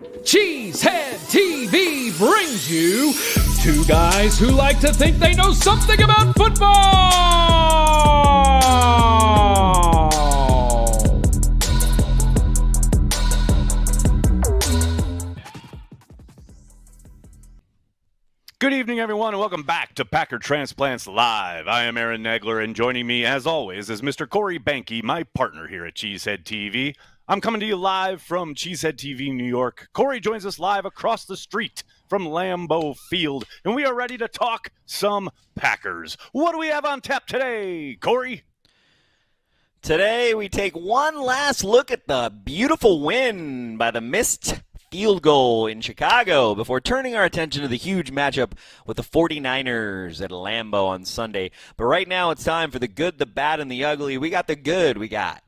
Cheesehead TV brings you two guys who like to think they know something about football. Good evening, everyone, and welcome back to Packer Transplants Live. I am Aaron Nagler, and joining me, as always, is Mr. Corey Behnke, my partner here at Cheesehead TV. I'm coming to you live from Cheesehead TV, New York. Corey joins us live across the street from Lambeau Field, and we are ready to talk some Packers. What do we have on tap today, Corey? Today, we take one last look at the beautiful win by the missed field goal in Chicago before turning our attention to the huge matchup with the 49ers at Lambeau on Sunday. But right now, it's time for the good, the bad, and the ugly. We got the good. We got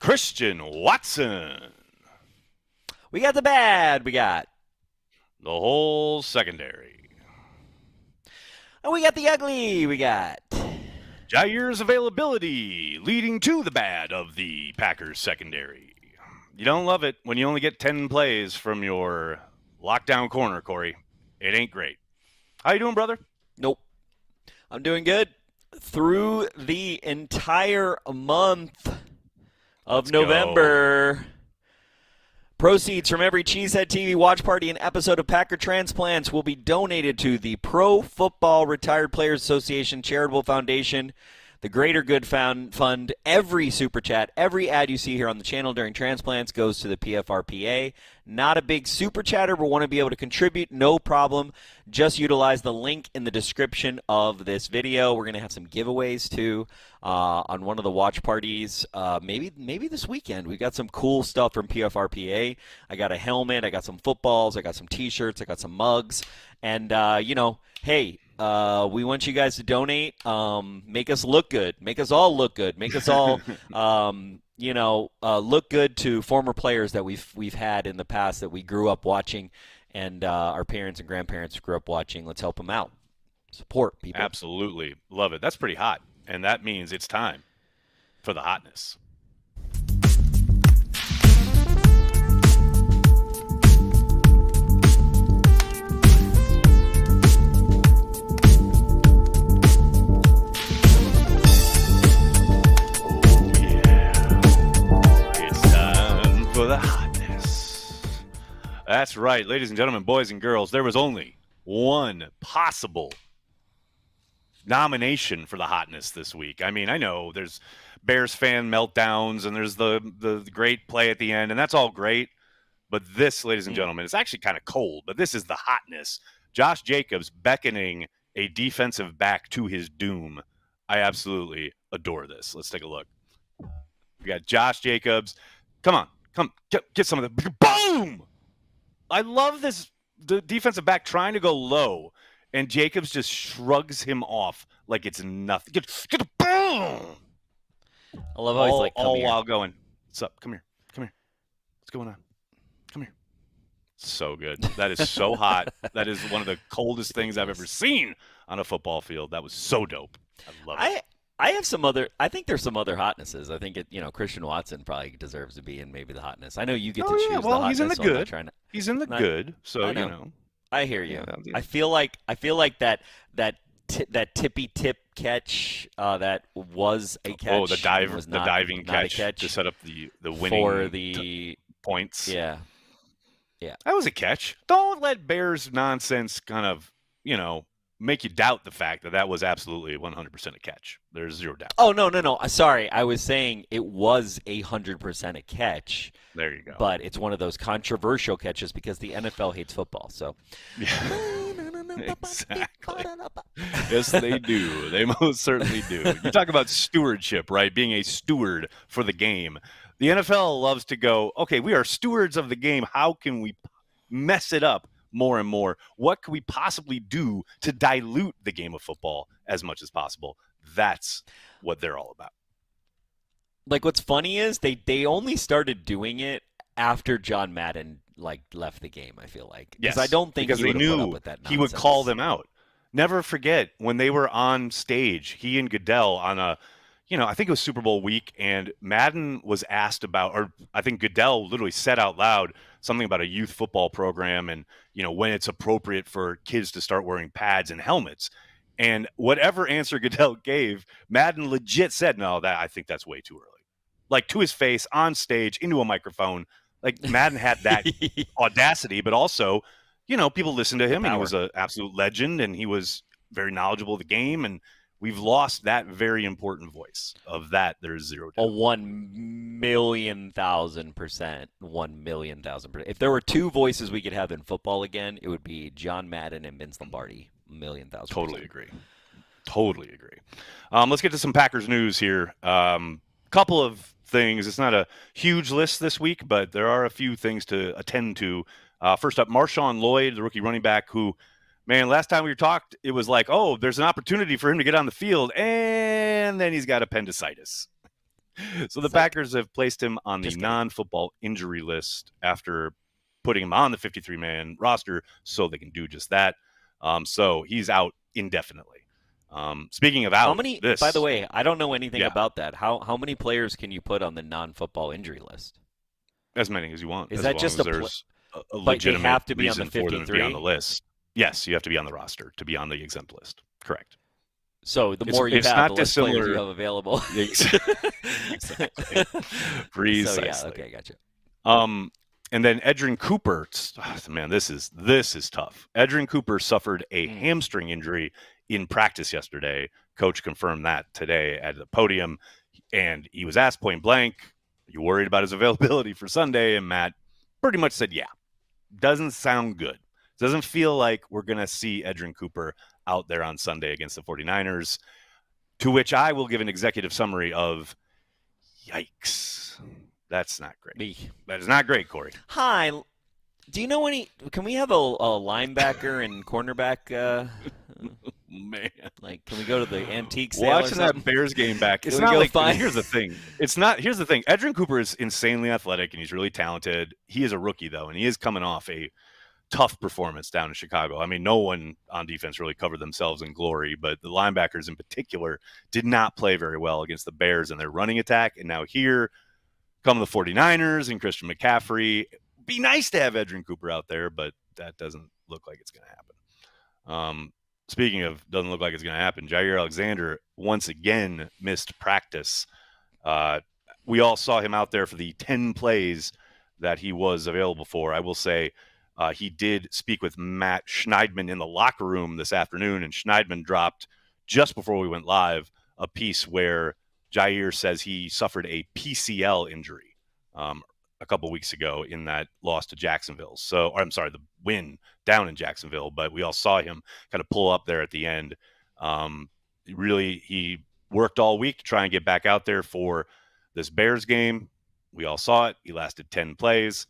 Christian Watson. We got the bad. We got the whole secondary. And we got the ugly. We got Jair's availability leading to the bad of the Packers secondary. You don't love it when you only get 10 plays from your lockdown corner, Corey. It ain't great. How you doing, brother? Nope. I'm doing good. Through the entire month of November, proceeds from every Cheesehead TV watch party and episode of Packer Transplants will be donated to the Pro Football Retired Players Association Charitable Foundation, the Greater Good Fund. Every super chat, every ad you see here on the channel during transplants goes to the PFRPA. Not a big super chatter, but want to be able to contribute, no problem. Just utilize the link in the description of this video. We're going to have some giveaways too on one of the watch parties. Maybe this weekend. We've got some cool stuff from PFRPA. I got a helmet. I got some footballs. I got some T-shirts. I got some mugs. And, hey, we want you guys to donate. Make us look good. Make us all look good. Make us all, look good to former players that we've had in the past that we grew up watching, and our parents and grandparents grew up watching. Let's help them out. Support people. Absolutely. Love it. That's pretty hot. And that means it's time for the hotness. For the hotness. That's right, ladies and gentlemen, boys and girls, there was only one possible nomination for the hotness this week. I mean, I know there's Bears fan meltdowns and there's the great play at the end, and that's all great. But this, ladies and gentlemen, it's actually kind of cold, but this is the hotness. Josh Jacobs beckoning a defensive back to his doom. I absolutely adore this. Let's take a look. We got Josh Jacobs. Come on. Come, get some of the boom! I love this, the defensive back trying to go low, and Jacobs just shrugs him off like it's nothing. Get a boom! I love how he's like, all while going, what's up? Come here. What's going on? Come here. So good. That is so hot. That is one of the coldest things I've ever seen on a football field. That was so dope. I love it. I think there's some other hotnesses. I think Christian Watson probably deserves to be in maybe the hotness. I know you get to choose the hotness. He's in the so good. He's in the good. So I know. I hear you. Yeah, I feel like that tippy tip catch that was a catch. Oh, the diving catch to set up the winning for the points. Yeah. That was a catch. Don't let Bears nonsense kind of make you doubt the fact that was absolutely 100% a catch. There's zero doubt. Oh, no. Sorry. I was saying it was 100% a catch. There you go. But it's one of those controversial catches because the NFL hates football. So. Exactly. Yes, they do. They most certainly do. You talk about stewardship, right? Being a steward for the game. The NFL loves to go, okay, we are stewards of the game. How can we mess it up more and more? What could we possibly do to dilute the game of football as much as possible? That's what they're all about. Like, what's funny is they only started doing it after John Madden left the game. I feel like, because I don't think because he would they have knew put up with that nonsense. He would call them out. Never forget when they were on stage, he and Goodell on a I think it was Super Bowl week, and Madden was asked about, or I think Goodell literally said out loud something about a youth football program and, when it's appropriate for kids to start wearing pads and helmets. And whatever answer Goodell gave, Madden legit said, no, I think that's way too early. Like to his face, on stage, into a microphone. Like Madden had that audacity, but also, people listened to him, and he was an absolute legend, and he was very knowledgeable of the game, and we've lost that very important voice. Of that, there's zero doubt. 1,000,000%. 1,000,000%. If there were two voices we could have in football again, it would be John Madden and Vince Lombardi. 1,000,000%. Totally agree. Let's get to some Packers news here. Couple of things. It's not a huge list this week, but there are a few things to attend to. First up, Marshawn Lloyd, the rookie running back who, man, last time we talked, it was like, oh, there's an opportunity for him to get on the field, and then he's got appendicitis. So the Packers have placed him on the non-football injury list after putting him on the 53-man roster so they can do just that. So he's out indefinitely. Speaking of out, by the way, I don't know anything about that. How many players can you put on the non-football injury list? As many as you want. Is that just a legitimate? But they have to be on the 53. To be on the list. Yes, you have to be on the roster to be on the exempt list. Correct. So the more you have, the less players you have available. Exactly. Precisely. So, okay, gotcha. And then Edgerrin Cooper, man, this is tough. Edgerrin Cooper suffered a hamstring injury in practice yesterday. Coach confirmed that today at the podium, and he was asked point blank, "Are you worried about his availability for Sunday?" And Matt pretty much said, "Yeah." Doesn't sound good. Doesn't feel like we're going to see Edgerrin Cooper out there on Sunday against the 49ers, to which I will give an executive summary of, yikes. That's not great. That is not great, Corey. Hi. Do you know any – can we have a linebacker and cornerback man. Like, can we go to the antique sale Watching that Bears game back, it's not like – here's the thing. Here's the thing. Edgerrin Cooper is insanely athletic, and he's really talented. He is a rookie, though, and he is coming off a tough performance down in Chicago. I mean, no one on defense really covered themselves in glory, but the linebackers in particular did not play very well against the Bears and their running attack. And now here come the 49ers and Christian McCaffrey. Be nice to have Edgerrin Cooper out there, but that doesn't look like it's going to happen. Speaking of doesn't look like it's going to happen, Jair Alexander once again missed practice. We all saw him out there for the 10 plays that he was available for. I will say he did speak with Matt Schneidman in the locker room this afternoon, and Schneidman dropped, just before we went live, a piece where Jair says he suffered a PCL injury a couple weeks ago in that loss to Jacksonville. The win down in Jacksonville, but we all saw him kind of pull up there at the end. He worked all week to try and get back out there for this Bears game. We all saw it. He lasted 10 plays,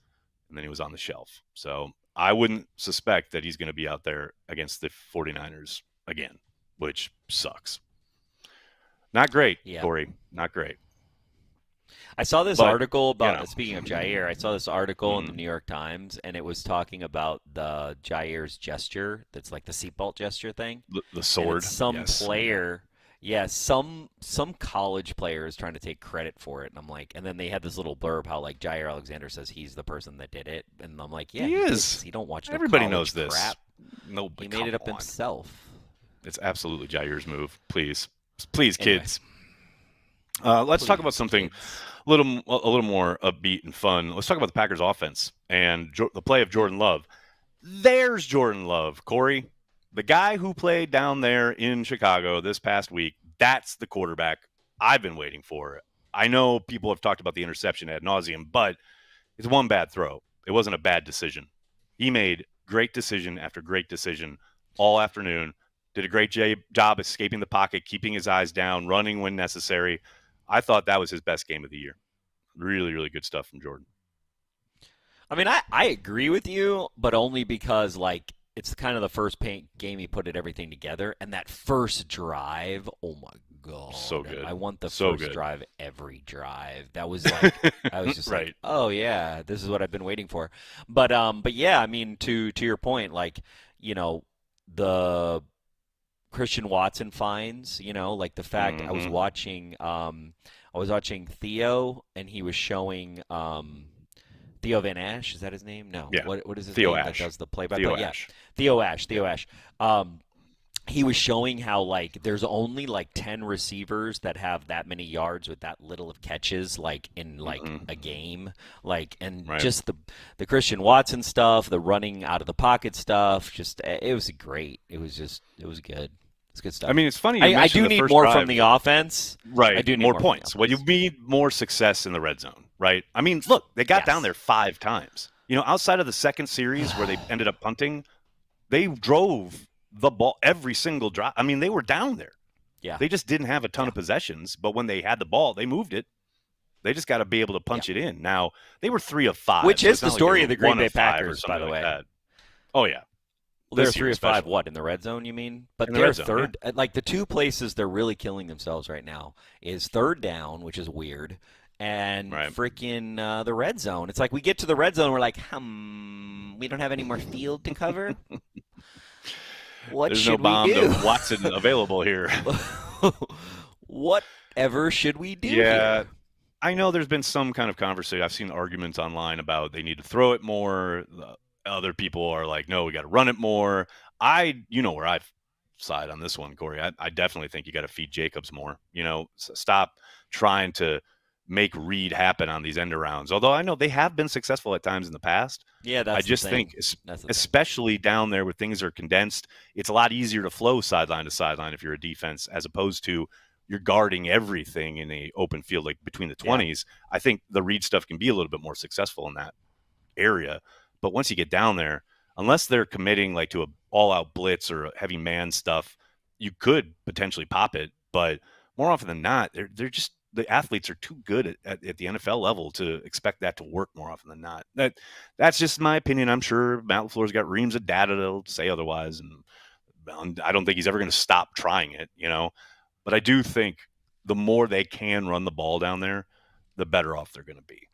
and then he was on the shelf. So I wouldn't suspect that he's going to be out there against the 49ers again, which sucks. Not great, Corey. Not great. I saw this article about, speaking of Jair, I saw this article in the New York Times, and it was talking about the Jair's gesture. That's like the seatbelt gesture thing. The sword. Some player, some college player is trying to take credit for it. And I'm like, and then they had this little blurb how like Jair Alexander says he's the person that did it. And I'm like, yeah, he is. He don't watch no Everybody knows crap. this. He made it up himself. It's absolutely Jair's move. Please, kids. Let's talk about something a little more upbeat and fun. Let's talk about the Packers offense and the play of Jordan Love. There's Jordan Love, Corey. The guy who played down there in Chicago this past week, that's the quarterback I've been waiting for. I know people have talked about the interception ad nauseum, but it's one bad throw. It wasn't a bad decision. He made great decision after great decision all afternoon. Did a great job escaping the pocket, keeping his eyes down, running when necessary. I thought that was his best game of the year. Really, really good stuff from Jordan. I mean, I agree with you, but only because, like, it's kind of the first game he put everything together. And that first drive, oh, my God. So good. I want the first drive every drive. That was like, I was just like, oh, yeah, this is what I've been waiting for. But yeah, I mean, to your point, like, you know, the Christian Watson finds, like the fact I was watching Theo, and he was showing Theo Van Ash. Is that his name? No. Yeah. What is his Theo name Ash. that does the play-by-play? Theo Yeah. Ash. Theo Ash. He was showing how there's only 10 receivers that have that many yards with that little of catches in a game, and Right. just the Christian Watson stuff, the running out of the pocket stuff, just it was great. It was good. It's good stuff. I mean, it's funny. I do need more from the offense. Right. I do need more points. Well, you need more success in the red zone, right? I mean, look, they got down there 5 times. Outside of the second series where they ended up punting, they drove the ball every single drive. I mean, they were down there. Yeah. They just didn't have a ton of possessions, but when they had the ball, they moved it. They just got to be able to punch it in. Now, they were 3 of 5. Which so is the story of the Green Bay Packers, by the way. Oh, yeah. Well, they're 3 of 5. What, in the red zone? You mean? But they're third. Yeah. The 2 places they're really killing themselves right now is third down, which is weird, and freaking the red zone. It's we get to the red zone, we're like, we don't have any more field to cover. What There's should no bomb we do? to Watson available here. Whatever should we do? Yeah. Here? I know there's been some kind of conversation. I've seen arguments online about they need to throw it more. Other people are like, no, we got to run it more. Where I side on this one, Corey. I definitely think you got to feed Jacobs more. Stop trying to make Reed happen on these end arounds. Although I know they have been successful at times in the past. Yeah, that's I just think, especially down there where things are condensed, it's a lot easier to flow sideline to sideline if you're a defense, as opposed to you're guarding everything in a open field between the 20s. Yeah. I think the Reed stuff can be a little bit more successful in that area. But once you get down there, unless they're committing to a all-out blitz or heavy man stuff, you could potentially pop it. But more often than not, they're just the athletes are too good at the NFL level to expect that to work more often than not. That's just my opinion. I'm sure Matt LaFleur's got reams of data that'll say otherwise, and I don't think he's ever going to stop trying it. But I do think the more they can run the ball down there, the better off they're going to be.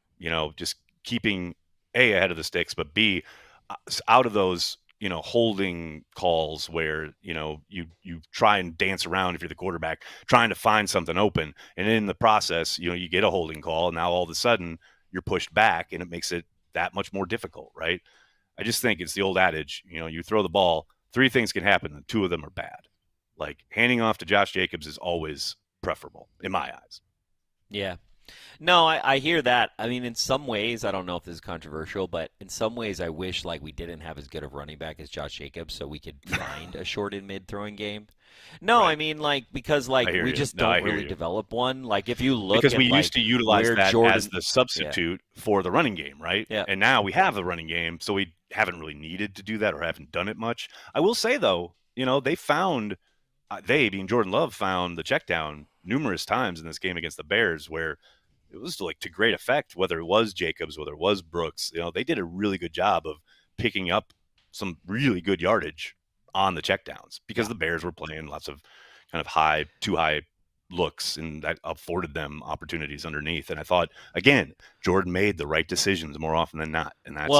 Just keeping A, ahead of the sticks, but B, out of those holding calls where you try and dance around if you're the quarterback trying to find something open, and in the process you get a holding call, and now all of a sudden you're pushed back, and it makes it that much more difficult, right? I just think it's the old adage, you throw the ball, 3 things can happen, and 2 of them are bad. Handing off to Josh Jacobs is always preferable in my eyes. Yeah. No, I hear that. I mean, in some ways, I don't know if this is controversial, but in some ways I wish we didn't have as good of running back as Josh Jacobs, so we could find a short and mid throwing game. No, right. I mean because we just don't really develop one. If you look because at we used to utilize that as the substitute for the running game, right? Yeah. And now we have the running game, so we haven't really needed to do that or haven't done it much. I will say though, they found they being Jordan Love found the check down numerous times in this game against the Bears where it was to great effect, whether it was Jacobs, whether it was Brooks. They did a really good job of picking up some really good yardage on the checkdowns because the Bears were playing lots of kind of too high looks, and that afforded them opportunities underneath. And I thought, again, Jordan made the right decisions more often than not. And that's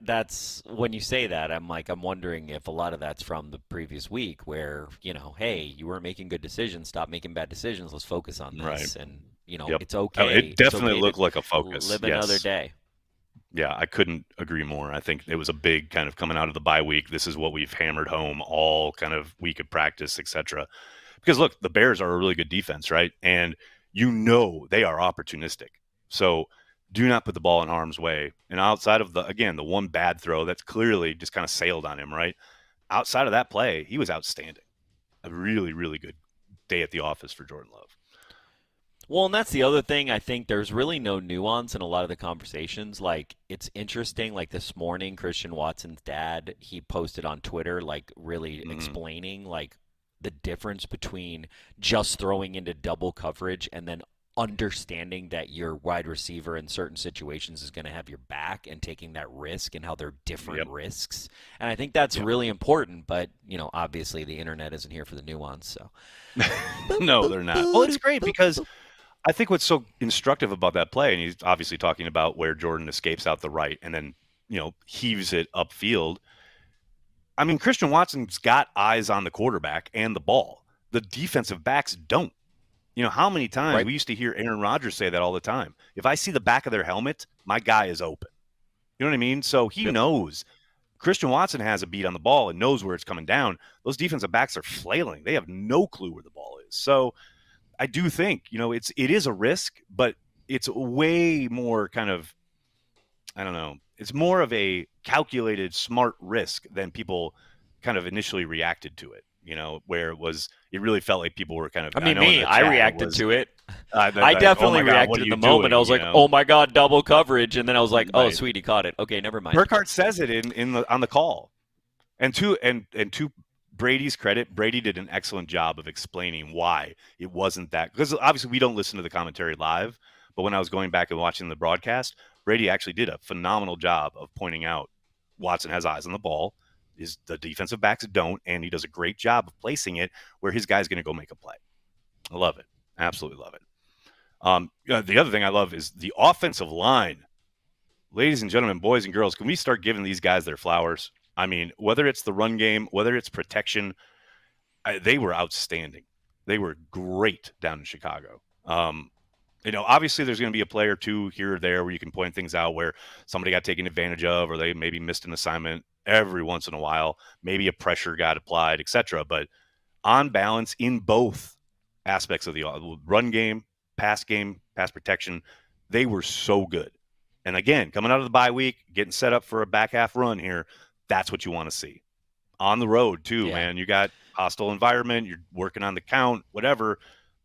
that's when you say that, I'm wondering if a lot of that's from the previous week where, hey, you weren't making good decisions. Stop making bad decisions. Let's focus on this. Right. And it's okay. It definitely looked like a focus. Live another day. Yeah, I couldn't agree more. I think it was a big kind of coming out of the bye week. This is what we've hammered home all kind of week of practice, etc. Because look, the Bears are a really good defense, right? And they are opportunistic. So do not put the ball in harm's way. And outside of the one bad throw that's clearly just kind of sailed on him, right? Outside of that play, he was outstanding. A really, really good day at the office for Jordan Love. Well, and that's the other thing. I think there's really no nuance in a lot of the conversations. It's interesting. This morning, Christian Watson's dad, he posted on Twitter, really explaining, the difference between just throwing into double coverage and then understanding that your wide receiver in certain situations is going to have your back and taking that risk and how they're different risks. And I think that's really important. But, obviously the internet isn't here for the nuance. So No, they're not. Well, it's great because I think what's so instructive about that play, and he's obviously talking about where Jordan escapes out the right and then, heaves it upfield. I mean, Christian Watson's got eyes on the quarterback and the ball. The defensive backs don't. You know, how many times we used to hear Aaron Rodgers say that all the time. If I see the back of their helmet, my guy is open. You know what I mean? So he knows. Christian Watson has a beat on the ball and knows where it's coming down. Those defensive backs are flailing. They have no clue where the ball is. So I do think, you know, it is a risk, but it's way more kind of, I don't know, it's more of a calculated, smart risk than people kind of initially reacted to it. You know, where it really felt like people were kind of. I reacted to it. I definitely reacted in the moment. I was like, "Oh my God, double coverage!" And then I was like, "Oh, sweet, he caught it. Okay, never mind." Burkhardt says it on the call, and to Brady's credit, Brady did an excellent job of explaining why it wasn't that, because obviously we don't listen to the commentary live, but when I was going back and watching the broadcast, Brady actually did a phenomenal job of pointing out Watson has eyes on the ball. The defensive backs don't, and he does a great job of placing it where his guy's going to go make a play. I love it. Absolutely love it. The other thing I love is the offensive line. Ladies and gentlemen, boys and girls, can we start giving these guys their flowers? I mean, whether it's the run game, whether it's protection, they were outstanding. They were great down in Chicago. You know, obviously there's going to be a play or two here or there where you can point things out where somebody got taken advantage of or they maybe missed an assignment every once in a while. Maybe a pressure got applied, etc. But on balance, in both aspects of the run game, pass protection, they were so good. And again, coming out of the bye week, getting set up for a back half run here, that's what you want to see. On the road, too, man. You got hostile environment. You're working on the count, whatever.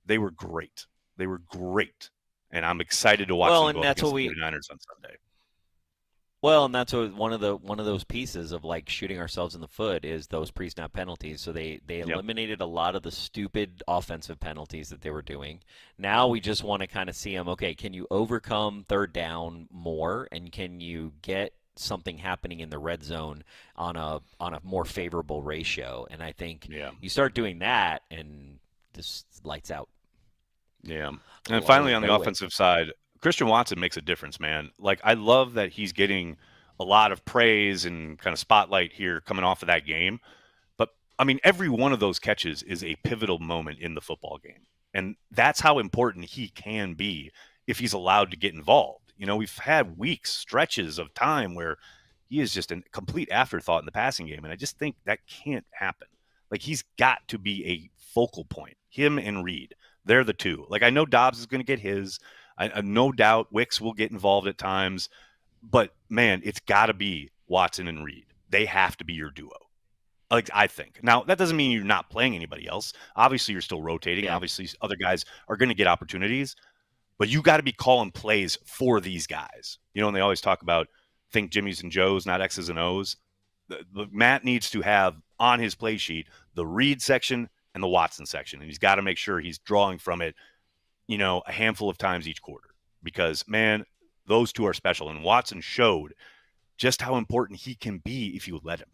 They were great. They were great. And I'm excited to watch them go against the 49ers on Sunday. Well, and that's one of those pieces of like shooting ourselves in the foot is those pre-snap penalties. So they eliminated a lot of the stupid offensive penalties that they were doing. Now we just want to kind of see them. Okay, can you overcome third down more, and can you get something happening in the red zone on a more favorable ratio? And I think you start doing that, and this lights out. Yeah, and finally on the offensive side, Christian Watson makes a difference, man. Like, I love that he's getting a lot of praise and kind of spotlight here coming off of that game. But, I mean, every one of those catches is a pivotal moment in the football game. And that's how important he can be if he's allowed to get involved. You know, we've had weeks, stretches of time where he is just a complete afterthought in the passing game. And I just think that can't happen. Like, he's got to be a focal point. Him and Reed, they're the two. Like, I know Dobbs is going to get his. I no doubt Wicks will get involved at times, but man, it's got to be Watson and Reed. They have to be your duo. Like, I think. Now, that doesn't mean you're not playing anybody else. Obviously, you're still rotating. Yeah. Obviously, other guys are going to get opportunities, but you got to be calling plays for these guys. You know, and they always talk about think Jimmys and Joes, not X's and O's. Matt needs to have on his play sheet the Reed section and the Watson section, and he's got to make sure he's drawing from it, you know, a handful of times each quarter, because, man, those two are special. And Watson showed just how important he can be if you let him.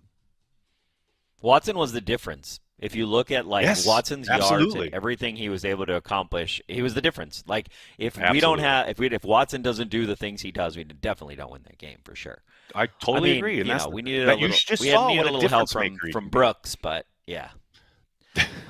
Watson was the difference. If you look at Watson's yards and everything he was able to accomplish, he was the difference. Like, if Watson doesn't do the things he does, we definitely don't win that game for sure. I totally agree. And we needed a little help from Brooks, but yeah.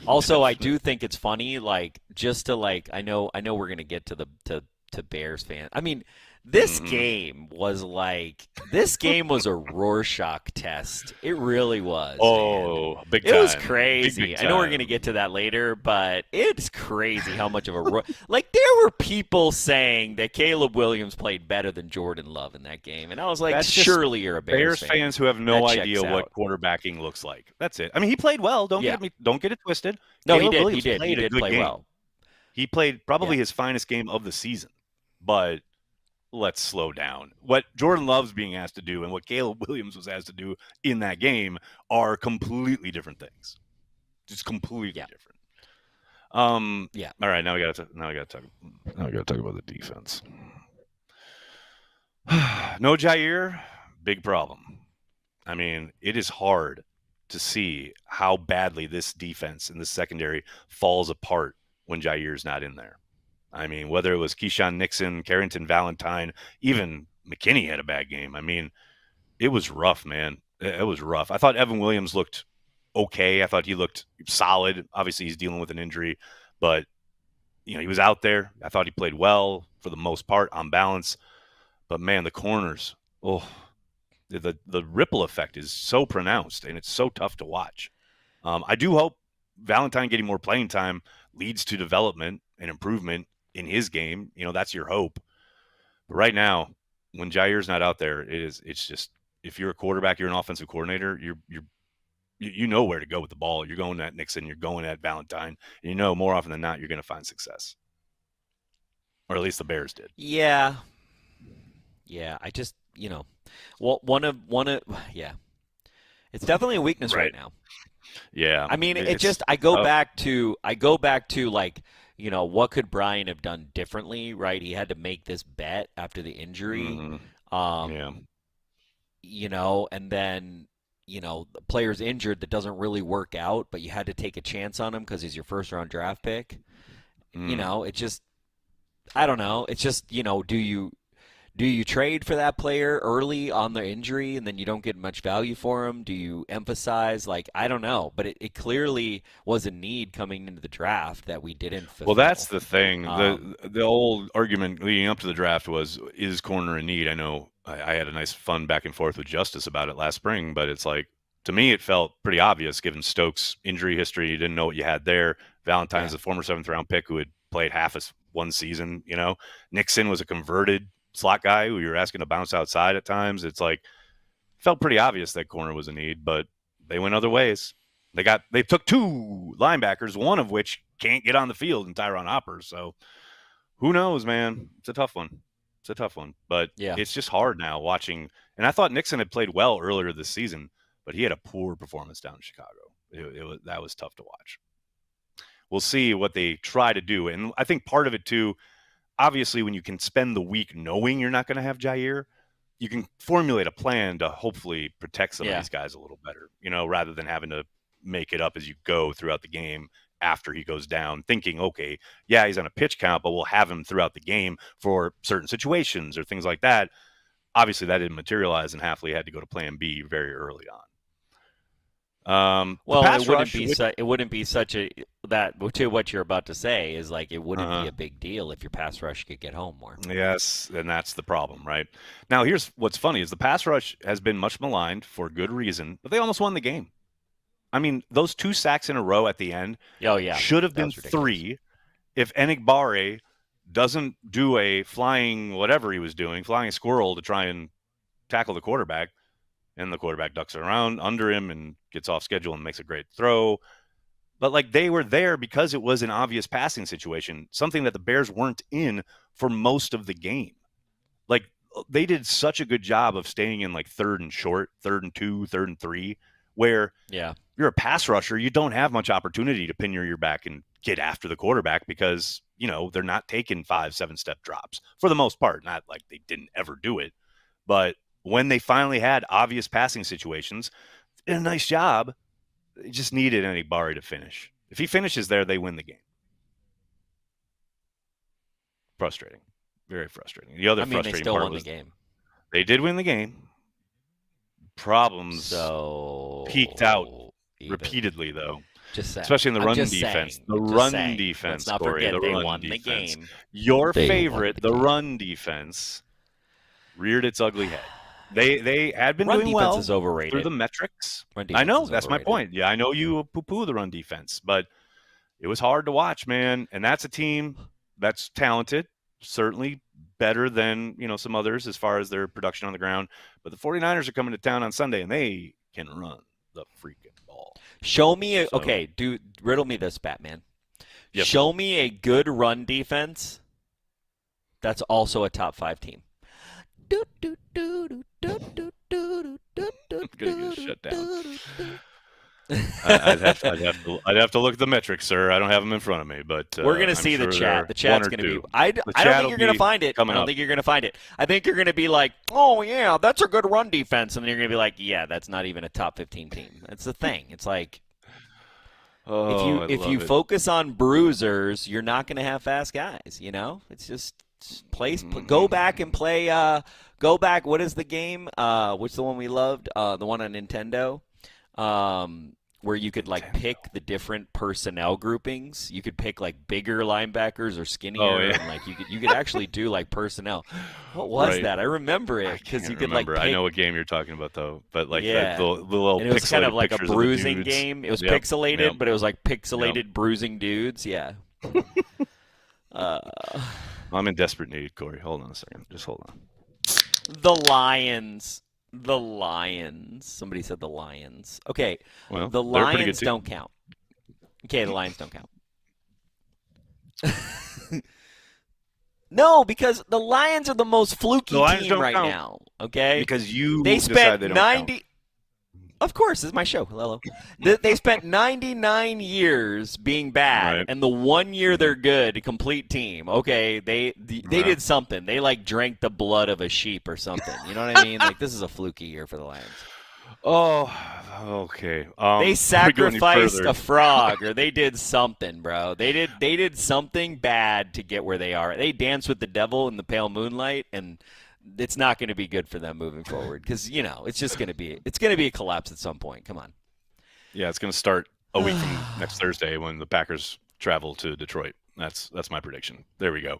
Also, I do think it's funny, like, just to, like, I know we're gonna get to Bears fans. I mean, this game was a Rorschach test. It really was. Oh, man. Big time. It was crazy. Big I know we're gonna get to that later, but it's crazy how much of a like, there were people saying that Caleb Williams played better than Jordan Love in that game, and I was like, surely you're a Bears fan. Fans who have no idea what quarterbacking looks like. That's it. I mean, he played well. Don't get it twisted. No, Caleb he did. He did play well. He played probably his finest game of the season, but let's slow down. What Jordan Love's being asked to do and what Caleb Williams was asked to do in that game are completely different things. Just completely different. All right, now we got to talk about the defense. No Jair, big problem. I mean, it is hard to see how badly this defense and this secondary falls apart when Jair's not in there. I mean, whether it was Keyshawn Nixon, Carrington Valentine, even McKinney had a bad game. I mean, it was rough, man. it was rough. I thought Evan Williams looked okay. I thought he looked solid. Obviously, he's dealing with an injury, but he was out there. I thought he played well for the most part on balance. But man, the corners, the ripple effect is so pronounced, and it's so tough to watch. I do hope Valentine getting more playing time leads to development and improvement in his game. That's your hope. But right now, when Jair's not out there, it's just, if you're a quarterback, you're an offensive coordinator, you know where to go with the ball. You're going at Nixon, you're going at Valentine, and more often than not, you're going to find success. Or at least the Bears did. Yeah. I just, well, yeah. It's definitely a weakness right now. Yeah. I mean, I go back to like, what could Brian have done differently, right? He had to make this bet after the injury. Mm-hmm. And then, the player's injured that doesn't really work out, but you had to take a chance on him because he's your first-round draft pick. It just, I don't know. It's just, do you trade for that player early on the injury and then you don't get much value for him? Do you emphasize? Like, I don't know. But it clearly was a need coming into the draft that we didn't fulfill. Well, that's the thing. The old argument leading up to the draft was, is corner in need? I know I had a nice fun back and forth with Justice about it last spring, but it's like, to me, it felt pretty obvious given Stokes' injury history. You didn't know what you had there. Valentine's a former 7th-round pick who had played half as one season. Nixon was a converted slot guy who you're asking to bounce outside at times. It's like, felt pretty obvious that corner was a need, but they went other ways. They took 2 linebackers, one of which can't get on the field in Tyron Hopper. So who knows, man? It's a tough one. But it's just hard now watching. And I thought Nixon had played well earlier this season, but he had a poor performance down in Chicago. That was tough to watch. We'll see what they try to do. And I think part of it too, obviously, when you can spend the week knowing you're not going to have Jair, you can formulate a plan to hopefully protect some of these guys a little better, rather than having to make it up as you go throughout the game after he goes down, thinking, okay, yeah, he's on a pitch count, but we'll have him throughout the game for certain situations or things like that. Obviously, that didn't materialize, and Hafley had to go to plan B very early on. Well, it wouldn't be such a that to what you're about to say is like it wouldn't be a big deal if your pass rush could get home more. Yes, and that's the problem, right? Now, here's what's funny is the pass rush has been much maligned for good reason, but they almost won the game. I mean, those 2 sacks in a row at the end should have been 3 if Enigbare doesn't do a flying squirrel to try and tackle the quarterback. And the quarterback ducks around under him and gets off schedule and makes a great throw. But, like, they were there because it was an obvious passing situation, something that the Bears weren't in for most of the game. Like, they did such a good job of staying in, like, 3rd and short, 3rd and 2, 3rd and 3, where you're a pass rusher. You don't have much opportunity to pin your ear back and get after the quarterback because, they're not taking 5-7-step drops for the most part. Not like they didn't ever do it, but when they finally had obvious passing situations, did a nice job. They just needed Enigbare to finish. If he finishes there, they win the game. Frustrating. Very frustrating. The other frustrating they still part won was the game. They did win the game. Problems peaked out repeatedly, though. Just saying. Especially in the run defense. The run defense, Let's not Corey. forget The they run won defense. the game. Your favorite, the run defense, reared its ugly head. They had been doing well is overrated. Through the metrics. I know, that's my point. Yeah, I know you poo-poo the run defense, but it was hard to watch, man. And that's a team that's talented, certainly better than, some others as far as their production on the ground. But the 49ers are coming to town on Sunday, and they can run the freaking ball. Show me riddle me this, Batman. Yes, Show me a good run defense that's also a top 5 team. I'm gonna get shut down. I'd have to look at the metrics, sir. I don't have them in front of me, but we're gonna see the chat. The chat's gonna be. I don't think you're gonna find it. I don't think you're gonna find it. I think you're gonna be like, oh yeah, that's a good run defense, and then you're gonna be like, yeah, that's not even a top 15 team. That's the thing. It's like, if you focus on bruisers, you're not gonna have fast guys. It's just Go back and play. Go back. What is the game? What's the one we loved? The one on Nintendo. Where you could like pick the different personnel groupings. You could pick like bigger linebackers or skinnier. Oh, yeah. And, like you could actually do like personnel. What was that? I remember it because you could like. I know what game you're talking about though, but like yeah. the little. And it was kind of like a pictures of bruising game. It was pixelated, but it was like pixelated bruising dudes. Yeah. I'm in desperate need, Corey. Hold on a second. Just hold on. The Lions. The Lions. Somebody said the Lions. Okay. Well, the Lions don't count. Okay, the Lions don't count. No, because the Lions are the most fluky team right now. Okay? Because they spent they 90 count. Of course, it's my show. Hello. They spent 99 years being bad, and the 1 year they're good, a complete team. Okay, they did something. They like drank the blood of a sheep or something. You know what I mean? Like this is a fluky year for the Lions. Oh, okay. They sacrificed a frog, or they did something, bro. They did something bad to get where they are. They danced with the devil in the pale moonlight, and it's not going to be good for them moving forward because it's just going to be a collapse at some point. Come on. Yeah, it's going to start a week from next Thursday when the Packers travel to Detroit. That's my prediction. There we go.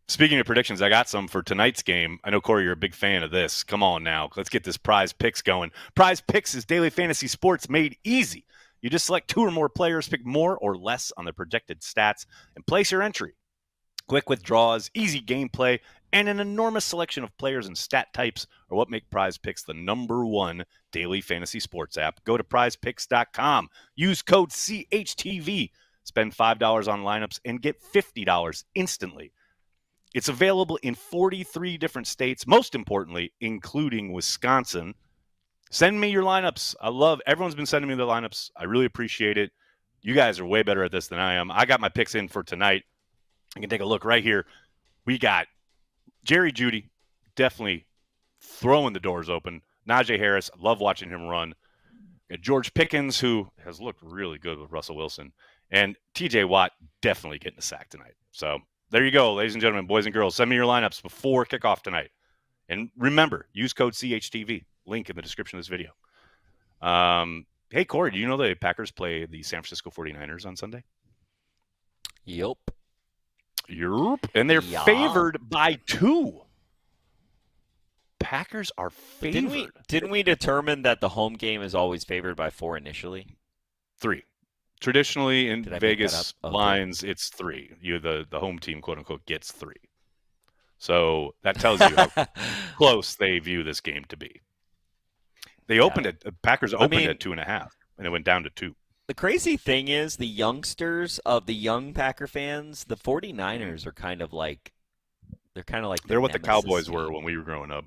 Speaking of predictions, I got some for tonight's game. I know, Corey, you're a big fan of this. Come on now. Let's get this Prize Picks going. Prize Picks is daily fantasy sports made easy. You just select 2 or more players, pick more or less on their projected stats, and place your entry. Quick withdrawals, easy gameplay, and an enormous selection of players and stat types are what make Prize Picks the #1 daily fantasy sports app. Go to prizepicks.com. Use code CHTV. Spend $5 on lineups and get $50 instantly. It's available in 43 different states, most importantly, including Wisconsin. Send me your lineups. Everyone's been sending me the lineups. I really appreciate it. You guys are way better at this than I am. I got my picks in for tonight. You can take a look right here. We got Jerry Jeudy, definitely throwing the doors open. Najee Harris, love watching him run. George Pickens, who has looked really good with Russell Wilson. And TJ Watt, definitely getting a sack tonight. So there you go, ladies and gentlemen, boys and girls. Send me your lineups before kickoff tonight. And remember, use code CHTV. Link in the description of this video. Hey, Corey, do you know the Packers play the San Francisco 49ers on Sunday? Yup. And they're favored by 2. Packers are favored. Didn't we determine that the home game is always favored by 4 initially? 3. Traditionally in Vegas lines, it's 3. The home team, quote unquote, gets 3. So that tells you how close they view this game to be. Packers opened at 2.5, and it went down to 2. The crazy thing is the youngsters of the young Packer fans, the 49ers are kind of like they're what the Cowboys were when we were growing up.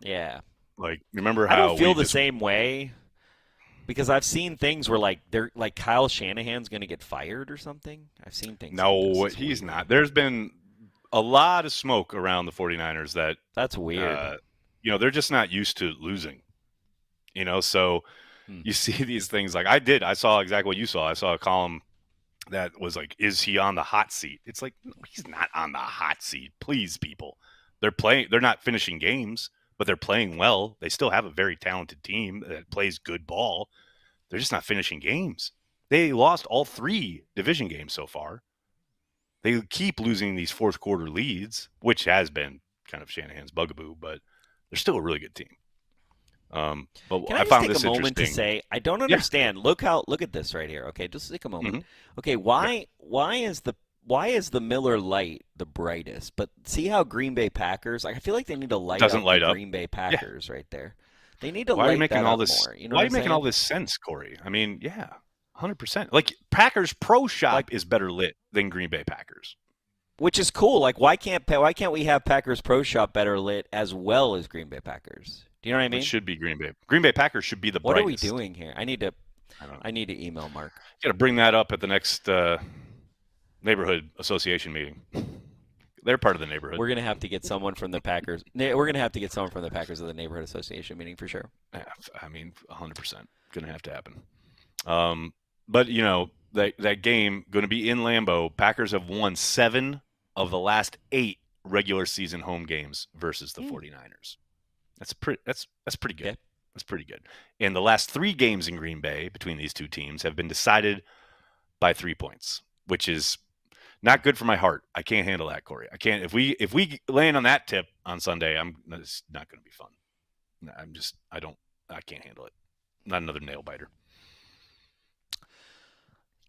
Yeah. Like, remember how I don't feel the same way because I've seen things where like they're like Kyle Shanahan's going to get fired or something. I've seen things. No, like he's not. There's been a lot of smoke around the 49ers that's weird. They're just not used to losing. So you see these things like I saw exactly what you saw. I saw a column that was like, is he on the hot seat? It's like, no, he's not on the hot seat. Please, people. They're not finishing games, but they're playing well. They still have a very talented team that plays good ball. They're just not finishing games. They lost all 3 division games so far. They keep losing these fourth quarter leads, which has been kind of Shanahan's bugaboo, but they're still a really good team. But Can I found just this take a moment to interesting. say I don't understand. Yeah. Look at this right here. Okay, just take a moment. Mm-hmm. Okay, why is the Miller Lite the brightest? But see how Green Bay Packers? I feel like they need to light up the Green Bay Packers right there. They need to light that up more. You know why are you making all this sense, Corey? I mean, yeah, 100%. Like Packers Pro Shop is better lit than Green Bay Packers, which is cool. Like why can't we have Packers Pro Shop better lit as well as Green Bay Packers? Do you know what I mean? It should be Green Bay. Green Bay Packers should be the brightest. What are we doing here? I need to email Mark. You got to bring that up at the next neighborhood association meeting. They're part of the neighborhood. We're gonna have to get someone from the Packers. We're gonna have to get someone from the Packers at the neighborhood association meeting for sure. Yeah, I mean, 100% gonna have to happen. But that game going to be in Lambeau. Packers have won 7 of the last 8 regular season home games versus the 49ers. That's pretty good. Okay. That's pretty good. And the last 3 games in Green Bay between these two teams have been decided by 3 points, which is not good for my heart. I can't handle that, Corey. I can't. If we land on that tip on Sunday, it's not going to be fun. I can't handle it. Not another nail biter.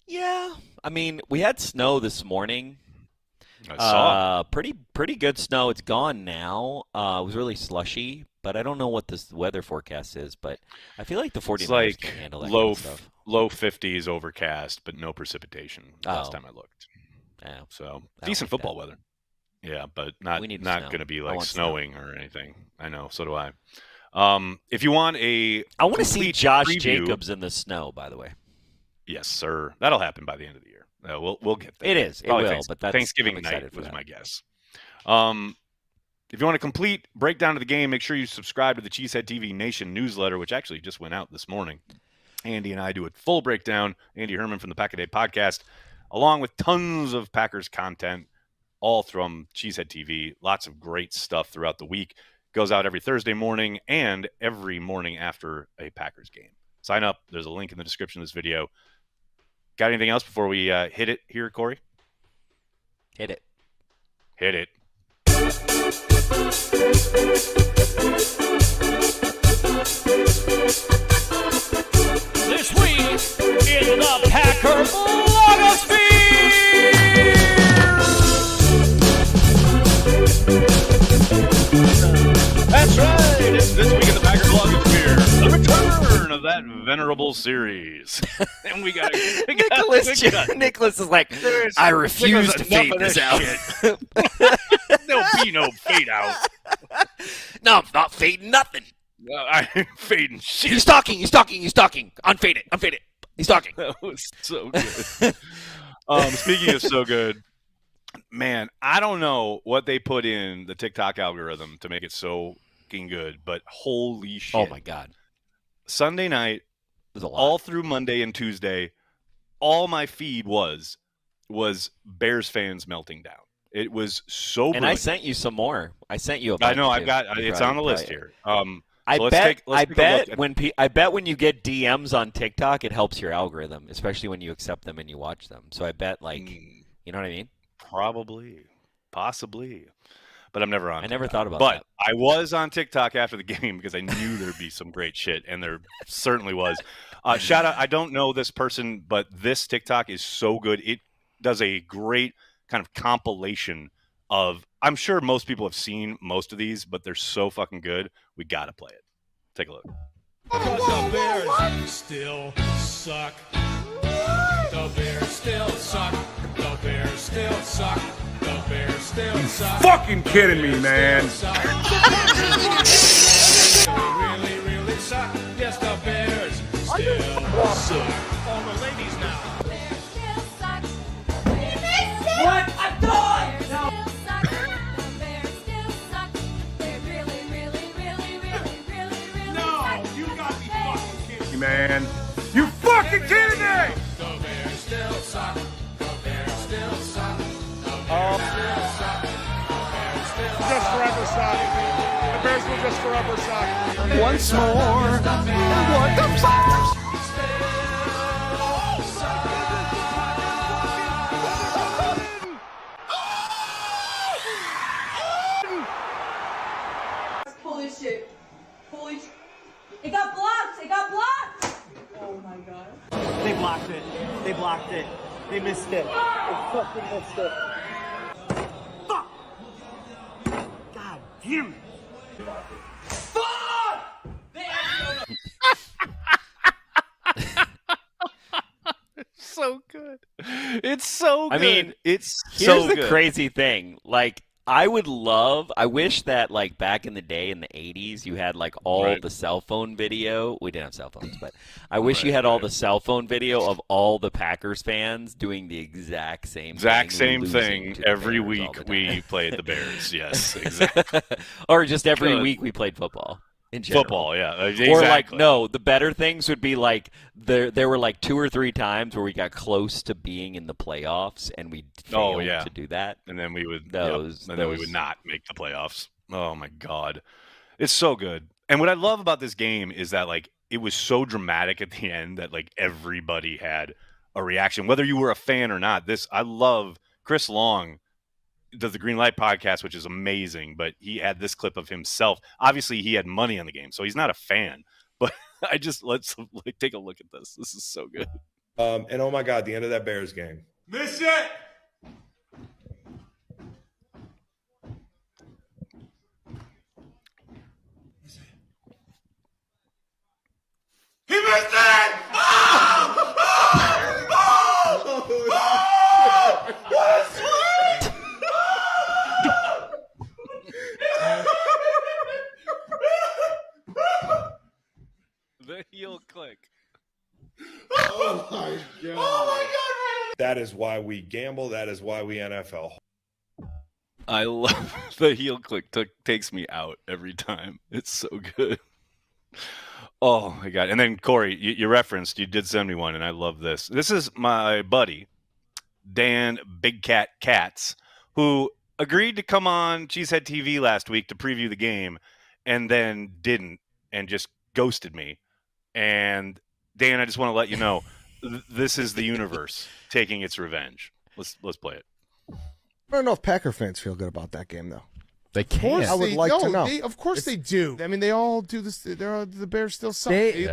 Yeah, I mean, we had snow this morning. I saw. Pretty good snow. It's gone now. It was really slushy, but I don't know what this weather forecast is. But I feel like the 49ers It's like can handle that kind of stuff. low 50s, overcast, but no precipitation. Last time I looked. Yeah. So decent football weather. Yeah, but not going to be like snowing or anything. I know. So do I. If you want I want to see Josh preview, Jacobs in the snow. By the way. Yes, sir. That'll happen by the end of the year. We'll get there. It is. It will. But that's Thanksgiving night was my guess. If you want a complete breakdown of the game, make sure you subscribe to the Cheesehead TV Nation newsletter, which actually just went out this morning. Andy and I do a full breakdown. Andy Herman from the Pack a Day podcast, along with tons of Packers content, all from Cheesehead TV. Lots of great stuff throughout the week. Goes out every Thursday morning and every morning after a Packers game. Sign up. There's a link in the description of this video. Got anything else before we hit it here, Corey? Hit it. Hit it. This week in the Packer blogosphere. That's right. It's this week in the Packer blogosphere. The return of that venerable series. And we got Nicholas is like, I refuse to fade this out. There'll be no fade out. No, I'm not fading nothing. I ain't fading shit. He's talking. Unfade it. He's talking. That was so good. Speaking of so good, man, I don't know what they put in the TikTok algorithm to make it so fucking good, but holy shit. Oh, my God. Sunday night, all through Monday and Tuesday, all my feed was Bears fans melting down. It was so brilliant. And I sent you some more. I sent you a bunch. I know. I've got it's on the list here. I bet when you get DMs on TikTok, it helps your algorithm, especially when you accept them and you watch them. So I bet, you know what I mean? Probably, possibly, but I'm never on. I never thought about that. But I was on TikTok after the game because I knew there'd be some great shit, and there certainly was. Shout out! I don't know this person, but this TikTok is so good. It does a great kind of compilation of. I'm sure most people have seen most of these, but they're so fucking good. We gotta play it. Take a look. Because the Bears still suck. The Bears still suck. The Bears still suck. The Bears still suck. Fucking kidding me, man. Really, really suck. Yes, the Bears still suck. All the ladies now. What? I'm done! Man, you fucking kidding me? The Bears still suck. The Bears still suck. The Bears still suck. The Bears still suck. Just forever suck. The Bears will just forever suck. Once more. What the fuck? Holy shit. Holy shit. It got blocked! It got blocked! Oh my god. They blocked it. They blocked it. They missed it. They fucking missed it. Fuck! God damn it. Fuck! So good. It's so good. I mean, it's here's so the good. crazy thing. I wish that back in the day in the 80s, you had all the cell phone video. We didn't have cell phones, but I wish you had all the cell phone video of all the Packers fans doing the exact same thing every week we played the Bears. Yes, exactly. Or just every week we played football. in general. Football, yeah. Exactly. Or like, no, the better things would be like there were like 2 or 3 times where we got close to being in the playoffs and we failed to do that. And then we would then we would not make the playoffs. Oh my God. It's so good. And what I love about this game is that like it was so dramatic at the end that like everybody had a reaction, whether you were a fan or not. I love Chris Long does the Green Light podcast, which is amazing, but he had this clip of himself. Obviously he had money on the game, so he's not a fan, but let's take a look at this. This is so good. And oh my God, the end of that Bears game. Miss it! He missed it! Oh! Oh! Oh! Oh! What a sweet! The heel click. Oh my God. Oh my God! That is why we gamble. That is why we NFL. I love the heel click. Takes me out every time. It's so good. Oh my God. And then Corey, you referenced, you did send me one, and I love this. This is my buddy, Dan Big Cat Katz, who agreed to come on Cheesehead TV last week to preview the game and then didn't and just ghosted me. And Dan, I just want to let you know, this is the universe taking its revenge. Let's play it. I don't know if Packer fans feel good about that game, though. They can't. I would like to know. Of course they do. I mean, they all do this. The Bears still suck. They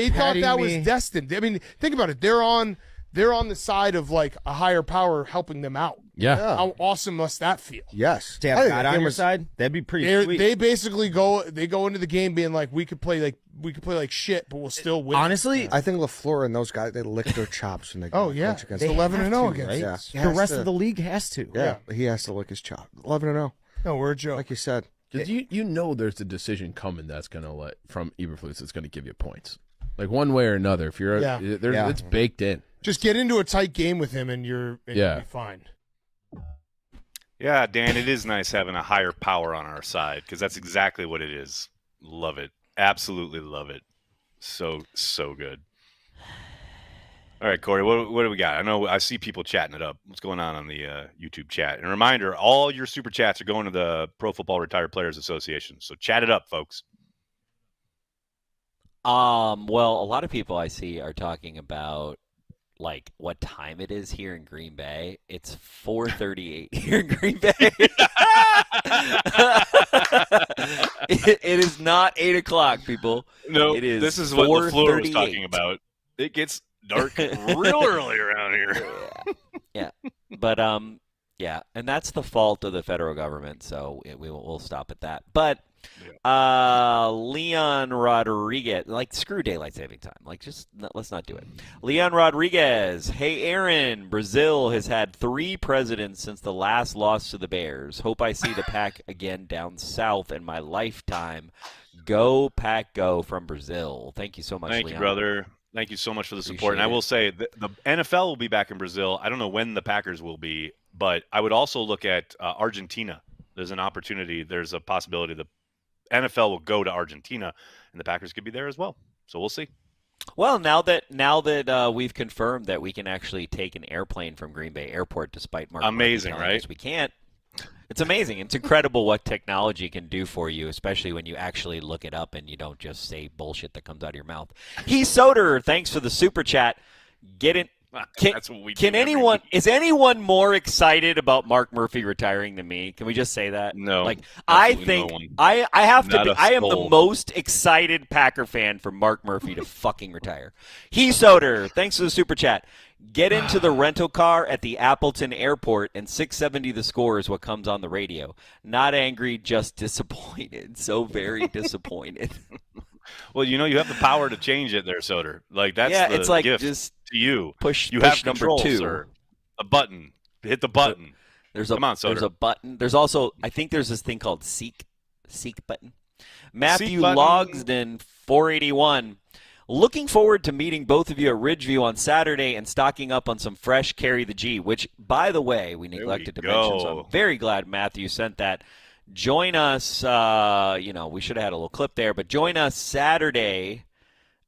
thought that was destined. I mean, think about it. They're on the side of like a higher power helping them out. Yeah. How awesome must that feel? Yes. To have God on your side, that'd be pretty sweet. They basically go into the game being like, we could play like shit, but we'll still win. Honestly, I think LaFleur and those guys, they lick their chops when they go against it's 11-0 against right? us. Yeah. The rest of the league has to. Yeah, he has to lick his chop. 11-0. No, we're a joke. Like you said. Because you know there's a decision coming that's going to from Eberflus that's going to give you points. Like one way or another. If you're it's baked in. Just get into a tight game with him and you'll be fine. Yeah, Dan, it is nice having a higher power on our side because that's exactly what it is. Love it. Absolutely love it. So good. All right, Corey, what do we got? I know I see people chatting it up. What's going on the YouTube chat? And a reminder, all your super chats are going to the Pro Football Retired Players Association. So chat it up, folks. Well, a lot of people I see are talking about like what time it is here in Green Bay. It's 4:38 here in Green Bay. It is not 8 o'clock, people. No, it is. This is what LaFleur was talking about. It gets dark real early around here. Yeah. But yeah, and that's the fault of the federal government. So we'll stop at that. But Leon Rodriguez, like screw daylight saving time. Like just let's not do it. Leon Rodriguez, hey Aaron, Brazil has had 3 presidents since the last loss to the Bears. Hope I see the Pack again down south in my lifetime. Go Pack, go from Brazil. Thank you so much, Thank Leon. you, brother. Thank you so much for the support. Appreciate And I will it. say the NFL will be back in Brazil. I don't know when the Packers will be, but I would also look at Argentina. There's an opportunity. There's a possibility the NFL will go to Argentina, and the Packers could be there as well. So we'll see. Well, now that we've confirmed that we can actually take an airplane from Green Bay Airport, despite Mark Amazing, Murphy telling right? us we can't. It's amazing. It's incredible what technology can do for you, especially when you actually look it up and you don't just say bullshit that comes out of your mouth. Heath Soder, thanks for the super chat. Get in. That's what we do Can every anyone week. is anyone more excited about Mark Murphy retiring than me? Can we just say that? No, Like I absolutely think no one. I have to Not be a I am the soul. most excited Packer fan for Mark Murphy to fucking retire. Heath Soder, thanks for the super chat. Get into the rental car at the Appleton Airport and 670 the score is what comes on the radio. Not angry, just disappointed. So very disappointed. Well, you know, you have the power to change it there, Soder. Like that's Yeah, the it's like gift just to you. push You push have number control, 2. sir. A button. Hit the button. There's Come on, there's Soder. a button. There's also I think there's this thing called Seek button. Matthew button. Logsden 481. Looking forward to meeting both of you at Ridgeview on Saturday and stocking up on some fresh Carry the G, which by the way we neglected to mention. So go. I'm very glad Matthew sent that. Join us. We should have had a little clip there, but join us Saturday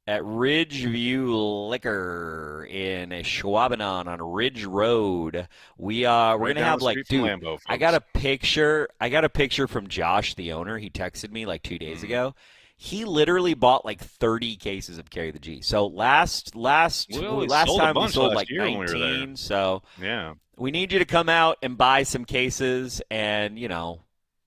at Ridgeview Liquor in Schwabenon on Ridge Road. We're gonna have Lambeau, I got a picture from Josh, the owner. He texted me like 2 days ago. He literally bought like 30 cases of Carry the G. So last time we sold like 19. So yeah, we need you to come out and buy some cases and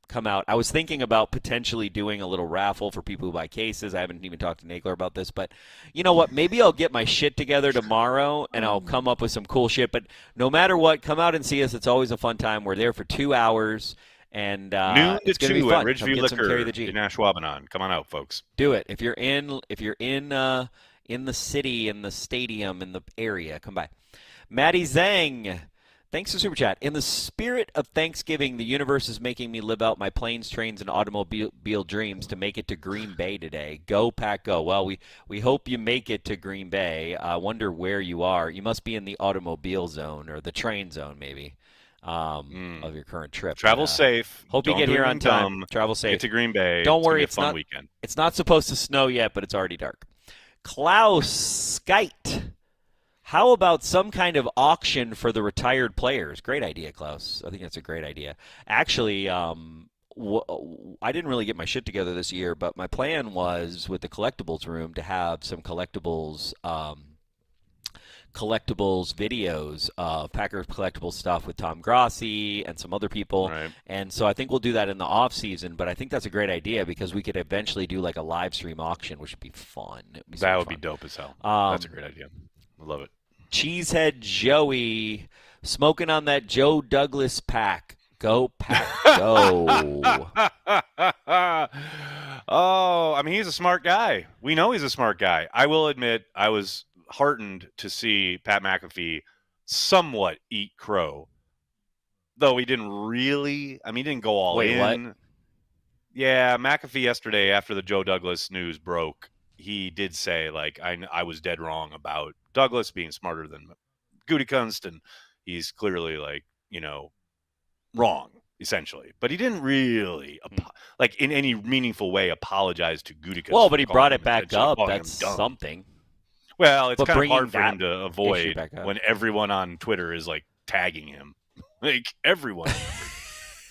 come out. I was thinking about potentially doing a little raffle for people who buy cases. I haven't even talked to Nagler about this, but you know what? Maybe I'll get my shit together tomorrow and I'll come up with some cool shit. But no matter what, come out and see us. It's always a fun time. We're there for 2 hours, and noon it's to going to be 2 fun. at Ridgeview Come get some Carry Liquor the G. in Ashwaubenon. Come on out, folks. Do it if you're in the city, in the stadium, in the area. Come by. Maddie Zhang. Thanks for Super Chat. In the spirit of Thanksgiving, the universe is making me live out my planes, trains, and automobile dreams to make it to Green Bay today. Go, Pack, go. Well, we hope you make it to Green Bay. I wonder where you are. You must be in the automobile zone or the train zone, maybe, of your current trip. Travel safe. Hope you get here on time. Travel safe. Get to Green Bay. Don't worry. It's gonna be a fun weekend. It's not supposed to snow yet, but it's already dark. Klaus Skite. How about some kind of auction for the retired players? Great idea, Klaus. I think that's a great idea. Actually, I didn't really get my shit together this year, but my plan was with the collectibles room to have some collectibles videos of Packers collectible stuff with Tom Grossi and some other people. Right. And so I think we'll do that in the off season, but I think that's a great idea because we could eventually do like a live stream auction, which would be fun. That would be dope as hell. That's a great idea. I love it. Cheesehead Joey smoking on that Joe Douglas pack. Go, Pack, go. Oh, I mean, he's a smart guy. We know he's a smart guy. I will admit I was heartened to see Pat McAfee somewhat eat crow. Though he didn't really, he didn't go all in. What? Yeah, McAfee yesterday after the Joe Douglas news broke, he did say, like, I was dead wrong about Douglas being smarter than Gutekunst, and he's clearly, like, wrong, essentially. But he didn't really, in any meaningful way, apologize to Gutekunst. Well, but he brought it back up. That's something. Well, it's kind of hard for that him to avoid when everyone on Twitter is, like, tagging him. Like, everyone.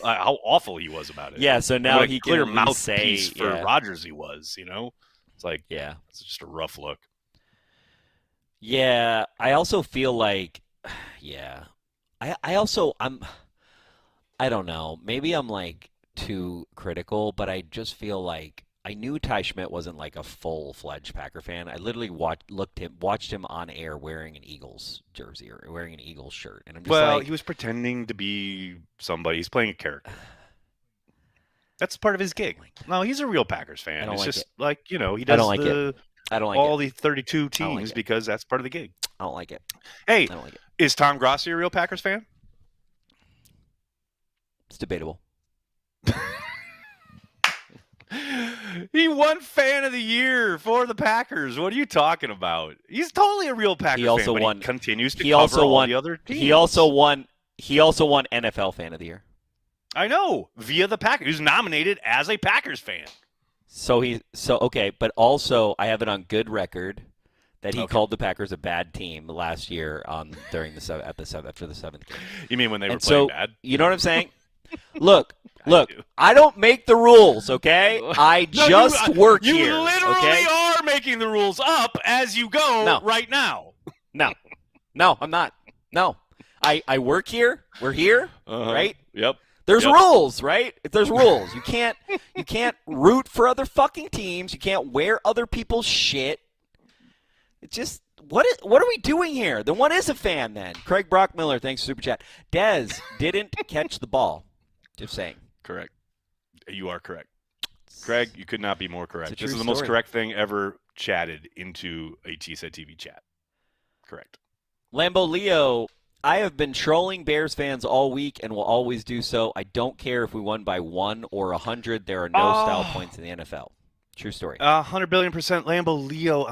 How awful he was about it. Yeah, so now he clear can mouthpiece for Rodgers he was, It's like, yeah, it's just a rough look. Yeah, I also feel like, I don't know. Maybe I'm like too critical, but I just feel like I knew Ty Schmidt wasn't like a full-fledged Packer fan. I literally watched him on air wearing an Eagles jersey or wearing an Eagles shirt, and I'm just he was pretending to be somebody. He's playing a character. That's part of his gig. No, he's a real Packers fan. It's just like, he does I don't like all the 32 teams because that's part of the gig. I don't like it. Hey, I don't like it. Is Tom Grossi a real Packers fan? It's debatable. He won Fan of the Year for the Packers. What are you talking about? He's totally a real Packers fan, but he continues to cover all the other teams. He also won NFL Fan of the Year. I know, via the Packers. He was nominated as a Packers fan. Okay, but also I have it on good record that he called the Packers a bad team last year after the seventh game. You mean when they were playing bad? You know what I'm saying? Look, I don't make the rules, okay? I just work here. You literally are making the rules up as you go right now. No, I'm not. No. I work here. We're here, right? Yep. There's rules, right? There's rules. You can't root for other fucking teams. You can't wear other people's shit. It's just what are we doing here? Then what is a fan then? Craig Brockmiller, thanks for Super Chat. Dez didn't catch the ball. Just saying. Correct. You are correct. Craig, you could not be more correct. This is the story. most correct thing ever chatted into a CHTV chat. Correct. Lambo Leo, I have been trolling Bears fans all week and will always do so. I don't care if we won by 1 or 100. There are no style points in the NFL. True story. 100 billion% Lambo Leo.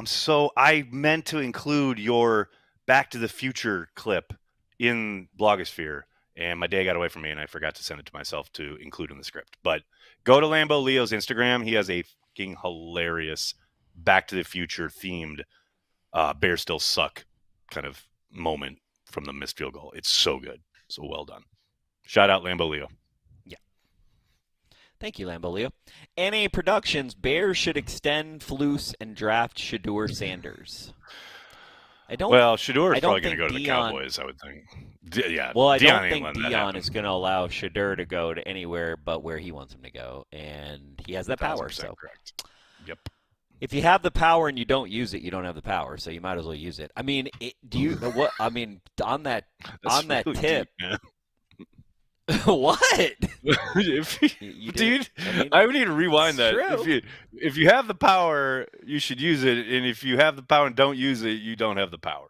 I meant to include your Back to the Future clip in Blogosphere, and my day got away from me, and I forgot to send it to myself to include in the script. But go to Lambeau Leo's Instagram. He has a fucking hilarious Back to the Future themed Bears still suck kind of moment from the missed field goal. It's so good. So well done. Shout out Lambeau Leo. Yeah. Thank you, Lambeau Leo. NA Productions, Bears should extend Flus and draft Shedeur Sanders. Shedeur is probably going to go to the Cowboys, I would think. Well, I don't think Dion is going to allow Shedeur to go to anywhere but where he wants him to go, and he has that power. So correct. Yep. If you have the power and you don't use it, you don't have the power. So you might as well use it. I mean, on that really tip. Deep, What? Dude, I would need to rewind that. If you have the power, you should use it, and if you have the power and don't use it, you don't have the power.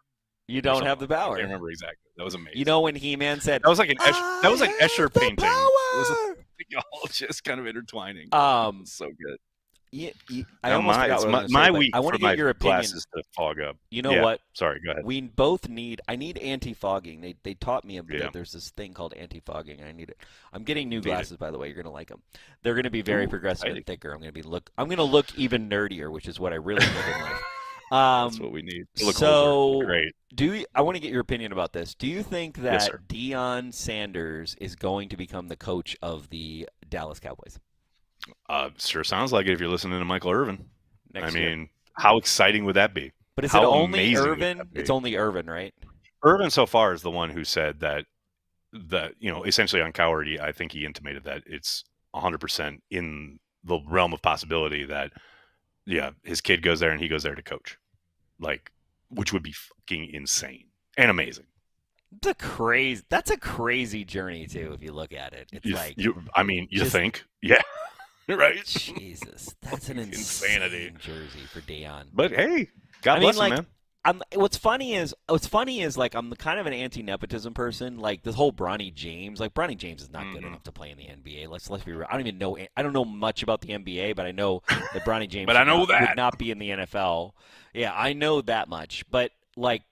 You don't have the power. I can't remember exactly. That was amazing. You know when He-Man said that was like Escher painting. It was all just kind of intertwining. So good. I almost forgot what I was my say, week. I want to get your opinion. Glasses to fog up. You know what? Sorry, go ahead. We both need. I need anti-fogging. They taught me Yeah. there's this thing called anti-fogging. I need it. I'm getting new glasses, by the way. You're gonna like them. They're gonna be very progressive and thicker. I'm gonna look even nerdier, which is what I really need in life. That's what we need. Great. I want to get your opinion about this. Do you think that Deion Sanders is going to become the coach of the Dallas Cowboys? Sure sounds like it if you're listening to Michael Irvin. Next year. How exciting would that be? But is it only Irvin? It's only Irvin, right? Irvin so far is the one who said that essentially on Coward, I think he intimated that it's 100% in the realm of possibility that, his kid goes there and he goes there to coach, which would be fucking insane and amazing. That's a crazy journey too, if you look at it. It's you think, yeah. Right? Jesus, that's an insanity jersey for Deion. But hey, God bless him, man. What's funny is I'm kind of an anti-nepotism person. Like this whole Bronny James, Bronny James is not good enough to play in the NBA. Let's be real. I don't know much about the NBA, but I know that Bronny James would not be in the NFL. Yeah, I know that much. But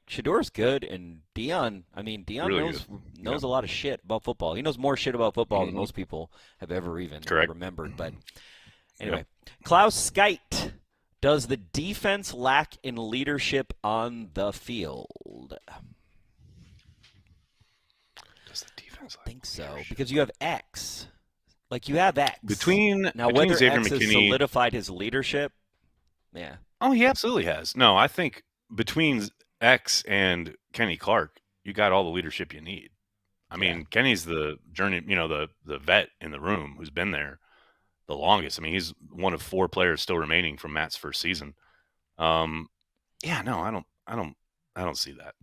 Shedeur's good, and Deion really knows a lot of shit about football. He knows more shit about football than most people have ever even remembered. But anyway, Klaus Skite, does the defense lack in leadership on the field? Does the defense I think so, because you have X. You have X. Between whether Xavier X has McKinney solidified his leadership, yeah. Oh, he absolutely has. No, I think between X and Kenny Clark, you got all the leadership you need. I mean, Kenny's the journey, the vet in the room who's been there the longest. I mean, he's one of 4 players still remaining from Matt's first season. I don't see that.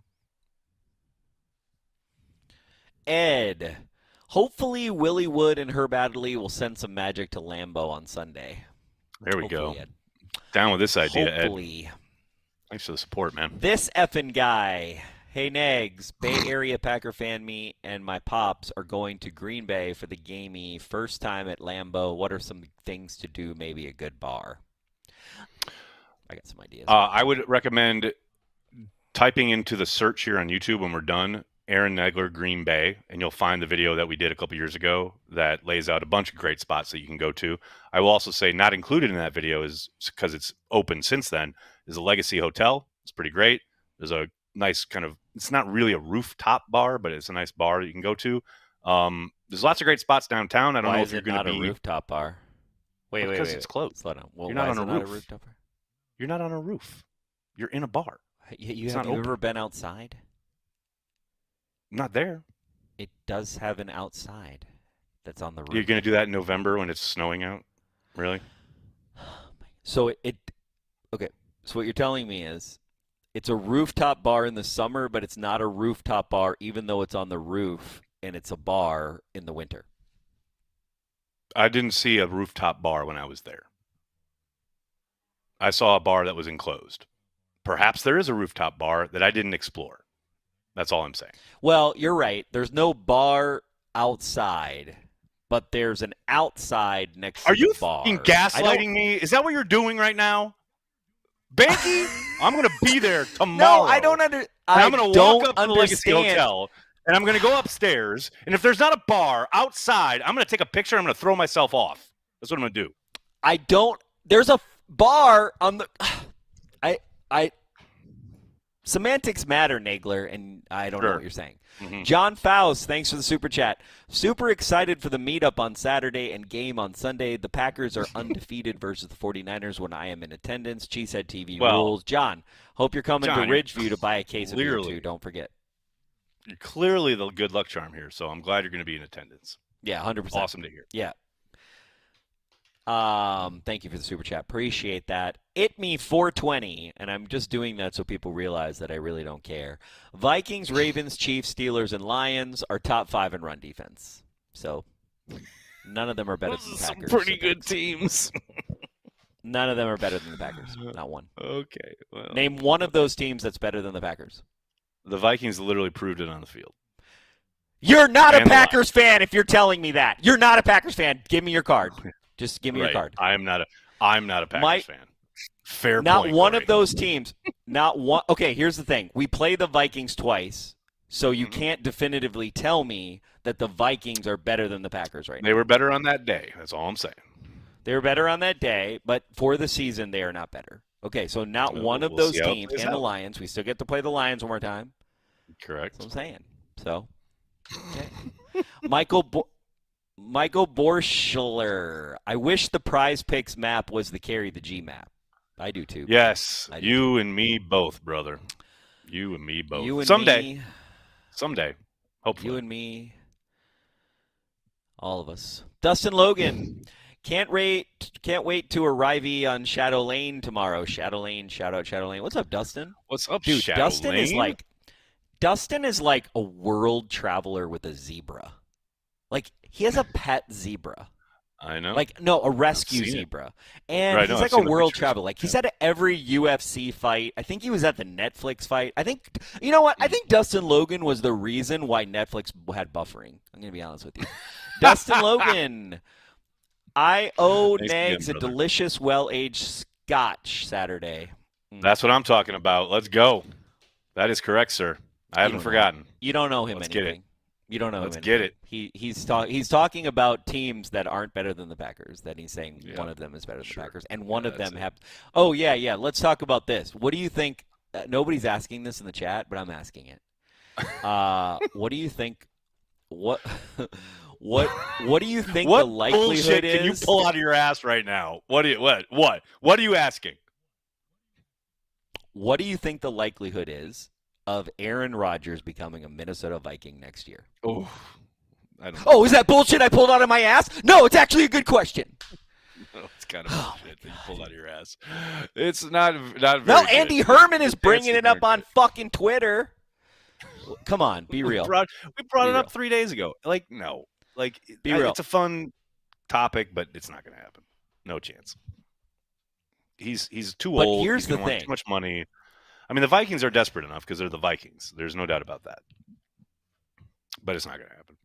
Ed, hopefully Willie Wood and Herb Adderley will send some magic to Lambeau on Sunday. There we go. Ed. Down with this idea, hopefully. Ed. Thanks for the support, man. This effing guy. Hey, Nags, Bay Area Packer fan me and my pops are going to Green Bay for the gamey first time at Lambeau. What are some things to do? Maybe a good bar. I got some ideas. I would recommend typing into the search here on YouTube when we're done, Aaron Nagler, Green Bay, and you'll find the video that we did a couple years ago that lays out a bunch of great spots that you can go to. I will also say not included in that video is because it's open since then. Is a Legacy Hotel. It's pretty great. There's a nice kind of, it's not really a rooftop bar, but it's a nice bar that you can go to. There's lots of great spots downtown. I don't know if you're going to be a rooftop bar. Wait. Because it's closed. Slow down. Well, you're not on a roof. Rooftop bar? You're not on a roof. You're in a bar. You have ever been outside? Not there. It does have an outside that's on the roof. You're going to do that in November when it's snowing out? Really? So okay. So what you're telling me is it's a rooftop bar in the summer, but it's not a rooftop bar even though it's on the roof, and it's a bar in the winter. I didn't see a rooftop bar when I was there. I saw a bar that was enclosed. Perhaps there is a rooftop bar that I didn't explore. That's all I'm saying. Well, you're right. There's no bar outside, but there's an outside next to the bar. Are you fucking gaslighting me? Is that what you're doing right now? Behnke, I'm going to be there tomorrow. No, I don't understand. I'm going to walk up to the Legacy Hotel, and I'm going to go upstairs, and if there's not a bar outside, I'm going to take a picture and I'm going to throw myself off. That's what I'm going to do. There's a bar on the semantics matter, Nagler, and I don't know what you're saying. Mm-hmm. John Faust, thanks for the super chat. Super excited for the meetup on Saturday and game on Sunday. The Packers are undefeated versus the 49ers when I am in attendance. CHTV rules. John, hope you're coming to Ridgeview to buy a case of beer too. Don't forget. You're clearly the good luck charm here, so I'm glad you're going to be in attendance. Yeah, 100%. Awesome to hear. Yeah. Thank you for the super chat. Appreciate that. It me 420, and I'm just doing that so people realize that I really don't care. Vikings, Ravens, Chiefs, Steelers, and Lions are top 5 in run defense. So none of them are better than the Packers. Some pretty good teams. None of them are better than the Packers. Not one. Okay. Well, name one of those teams that's better than the Packers. The Vikings literally proved it on the field. You're not a Packers fan if you're telling me that. You're not a Packers fan. Give me your card. Just give me your card. I'm not a Packers fan. Fair not point. Not one Corey. of those teams. Not one. Okay, here's the thing. We play the Vikings twice, so you can't definitively tell me that the Vikings are better than the Packers right now. They were better on that day. That's all I'm saying. They were better on that day, but for the season, they are not better. Okay, so not one of those teams and the Lions. We still get to play the Lions one more time. Correct. That's what I'm saying. So, okay. Michael Borschler. I wish the Prize Picks map was the Carry the G map. I do too. Yes, you and me both, brother. You and me both. Someday. Hopefully. You and me. All of us. Dustin Logan. Can't wait to arrive on Shadow Lane tomorrow. Shadow Lane, shout out Shadow Lane. What's up, Dustin? What's up, dude? Shadow Lane? Dustin is like a world traveler with a zebra. Like he has a pet zebra. I know. Like a rescue zebra. And he's like a world traveler. Like he's at every UFC fight. I think he was at the Netflix fight. I think you know what? I think Dustin Logan was the reason why Netflix had buffering. I'm gonna be honest with you. Dustin Logan. I owe Nags a delicious, well-aged scotch Saturday. That's what I'm talking about. Let's go. That is correct, sir. I haven't forgotten. You don't know him Let's anything. Get it. You don't know Let's him get it. He's talking about teams that aren't better than the Packers. That he's saying one of them is better than the Packers, and one of them have. Oh yeah. Let's talk about this. What do you think? Nobody's asking this in the chat, but I'm asking it. What do you think? What do you think what the likelihood bullshit is? Can you pull out of your ass right now? What are you asking? What do you think the likelihood is of Aaron Rodgers becoming a Minnesota Viking next year? Oh, I don't know. Oh, is that bullshit I pulled out of my ass? No, it's actually a good question. No, it's kind of bullshit that you pulled out of your ass. It's not very No, good. Andy Herman is bringing it up on fucking Twitter. Come on, be real. We brought it up 3 days ago. Like, no. Like, be real. It's a fun topic, but it's not going to happen. No chance. He's too old. But here's the thing. Too much money. I mean, the Vikings are desperate enough because they're the Vikings. There's no doubt about that. But it's not going to happen.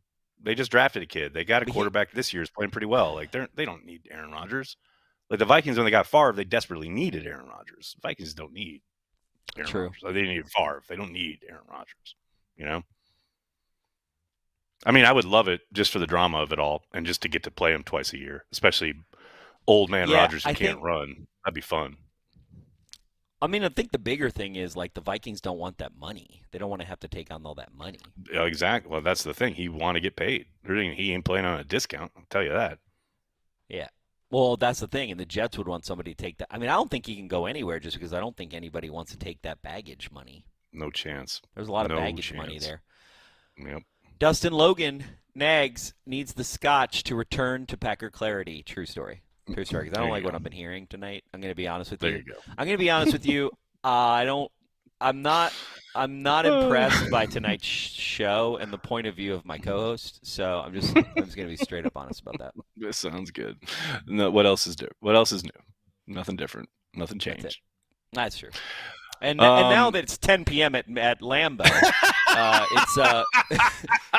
They just drafted a kid. They got a quarterback this year who's playing pretty well. Like they don't need Aaron Rodgers. Like the Vikings, when they got Favre, they desperately needed Aaron Rodgers. The Vikings don't need Aaron Rodgers. Like, they need Favre. They don't need Aaron Rodgers. You know? I mean, I would love it just for the drama of it all and just to get to play him twice a year, especially old man Rodgers who can't run. That'd be fun. I mean, I think the bigger thing is, like, the Vikings don't want that money. They don't want to have to take on all that money. Yeah, exactly. Well, that's the thing. He want to get paid. He ain't playing on a discount. I'll tell you that. Yeah. Well, that's the thing. And the Jets would want somebody to take that. I mean, I don't think he can go anywhere just because I don't think anybody wants to take that baggage money. No chance. There's a lot of baggage money there. Yep. Dustin Logan, Nags, needs the scotch to return to Packer clarity. True story. True story. Because I don't like what I've been hearing tonight. I'm going to be honest with you. There you go. I'm going to be honest with you. I'm not impressed by tonight's show and the point of view of my co-host. So I'm just going to be straight up honest about that. This sounds good. No, what else is new? Nothing different. Nothing changed. That's true. And now that it's 10 p.m. at Lambeau,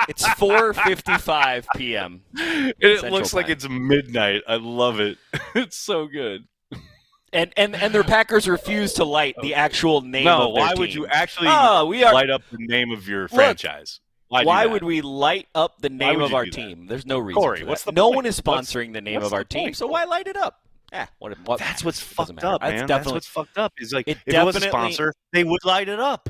it's 4:55 p.m. It looks like it's midnight. I love it. It's so good. And their Packers refuse to light the actual name of their why team. would you actually light up the name of your franchise? Why would we light up the name of our team? There's no reason. Corey, for what's that. the No point? one is sponsoring the name of our team, so why light it up? What That's what's fucked matter. up, man. That's what's fucked up. Is like if it was a sponsor, they would light it up.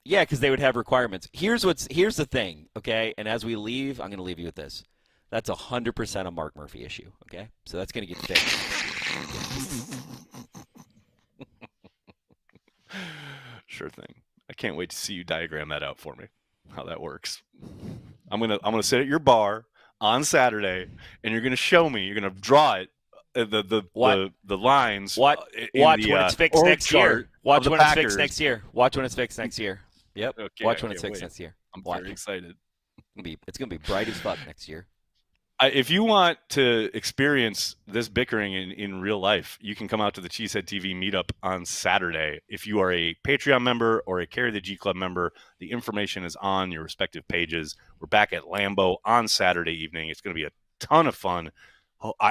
Yeah, because they would have requirements. Here's the thing, okay? And as we leave, I'm going to leave you with this. That's 100% a Mark Murphy issue, okay? So that's going to get fixed. Sure thing. I can't wait to see you diagram that out for me. How that works. I'm gonna sit at your bar on Saturday, and you're gonna show me. You're gonna draw it. The lines. Watch when it's fixed next year. Watch when it's fixed next year. Watch when it's fixed next year. Yep. Okay, Watch when it's fixed next year. I'm very excited. It's gonna be bright as fuck next year. If you want to experience this bickering in real life, you can come out to the Cheesehead TV meetup on Saturday. If you are a Patreon member or a Carry the G Club member, the information is on your respective pages. We're back at Lambeau on Saturday evening. It's going to be a ton of fun.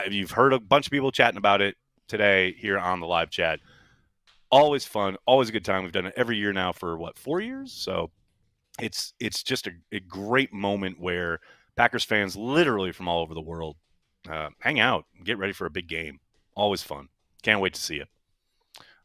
You've heard a bunch of people chatting about it today here on the live chat. Always fun, always a good time. We've done it every year now for 4 years? So it's just a great moment where Packers fans literally from all over the world hang out and get ready for a big game. Always fun. Can't wait to see it.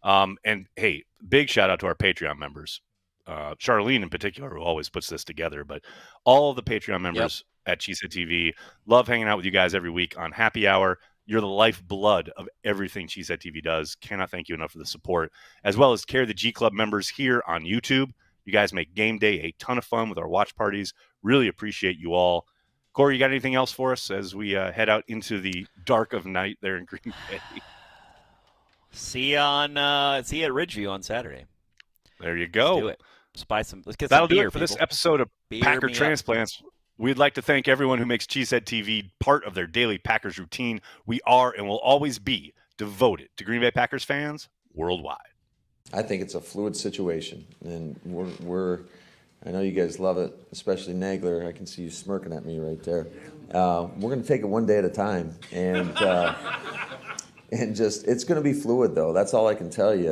And, hey, big shout-out to our Patreon members. Charlene in particular, who always puts this together. But all of the Patreon members at Cheesehead TV love hanging out with you guys every week on Happy Hour. You're the lifeblood of everything Cheesehead TV does. Cannot thank you enough for the support. As well as Carry the G Club members here on YouTube. You guys make game day a ton of fun with our watch parties. Really appreciate you all. Corey, you got anything else for us as we head out into the dark of night there in Green Bay? See you at Ridgeview on Saturday. There you go. Let's do it. Let's get That'll some beer, do it for people. this episode of Packer Transplants. We'd like to thank everyone who makes Cheesehead TV part of their daily Packers routine. We are and will always be devoted to Green Bay Packers fans worldwide. I think it's a fluid situation, and I know you guys love it, especially Nagler. I can see you smirking at me right there. We're going to take it one day at a time, and it's going to be fluid, though. That's all I can tell you.